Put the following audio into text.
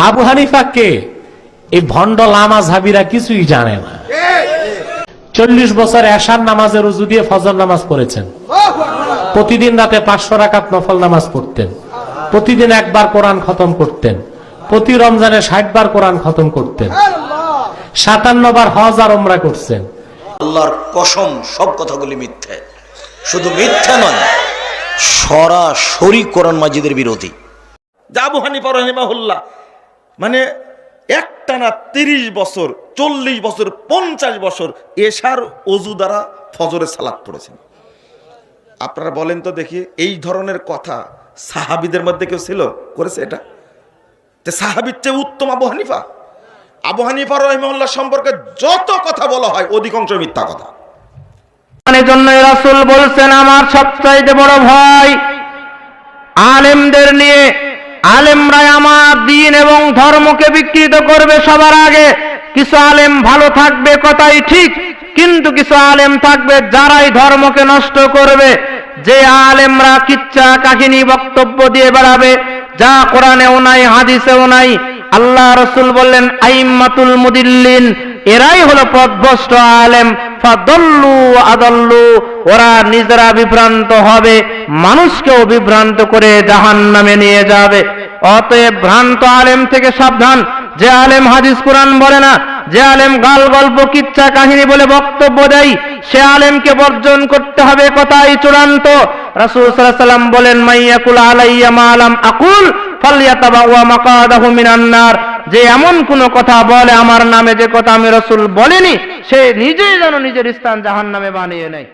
আবু হানিফা কে? এই ভণ্ড লামাযহাবীরা কিছুই জানে না। 40 বছর এশার নামাজের উজু দিয়ে ফজর নামাজ পড়েছেন। প্রতিদিন রাতে 500 রাকাত নফল নামাজ পড়তেন। প্রতিদিন একবার কোরআন খতম করতেন। প্রতি রমজানে 60 বার কোরআন খতম করতেন। 57 বার হজ আর উমরা করছেন। আল্লাহর কসম, সব কথাগুলি মিথ্যে। শুধু মিথ্যা নয়, সরাসরি কোরআন মাজিদের বিরোধী। আবু হানিফা রাহিমাহুল্লাহ মানে একটানা 30 বছর, 40 বছর, 50 বছর এশার ওযু দ্বারা ফজরের সালাত পড়েছেন। আপনারা বলেন তো দেখি, এই ধরনের কথা সাহাবীদের মধ্যে কেউ ছিল করেছে? এটা সাহাবীর চেয়ে উত্তম আবু হানিফা। আবু হানিফা রাহিমাহুল্লাহ সম্পর্কে যত কথা বলা হয় অধিকাংশ মিথ্যা কথা। জন্য রাসূল বলছেন, আমার সবচাইতে বড় ভয় আলেমদের নিয়ে। আলেমরাই আমার দ্বীন এবং ধর্মকে বিকৃত করবে। সবার আগে কিছু আলেম ভালো থাকবে, কথাই ঠিক, কিন্তু কিছু আলেম থাকবে যারাই ধর্মকে নষ্ট করবে। যে আলেমরা কিচ্ছা কাহিনী বক্তব্য দিয়ে বেড়াবে, যা কোরআনেও নাই হাদিসেও নাই। আল্লাহ রাসূল বললেন, আইম্মাতুল মুদিল্লিন, এরাই হলো পথভ্রষ্ট আলেম। ফাদল্লু আদাল্লু, ওরা নিজেরা বিভ্রান্ত হবে, মানুষকেও বিভ্রান্ত করে জাহান্নামে নিয়ে যাবে। অতএব ভ্রান্ত আলেম থেকে সাবধান। যে আলেম হাদিস কোরআন বলে না, যে আলেম গাল গল্প কিচ্ছা কাহিনী বলে বক্তব্য দেয়, সে আলেমকে বর্জন করতে হবে, কথাই চূড়ান্ত। রাসূল সাল্লাল্লাহু আলাইহি ওয়াসাল্লাম বলেন, মাইয়াকুল আলাইয়া মা লাম আকুল ফালইয়াতাবাওয়া মাকাদাহু মিনান নার। যে এমন কোন কথা বলে আমার নামে, যে কথা আমি রাসূল বলিনি, সে নিজেই যেন নিজের স্থান জাহান্নামে বানিয়ে নেয়।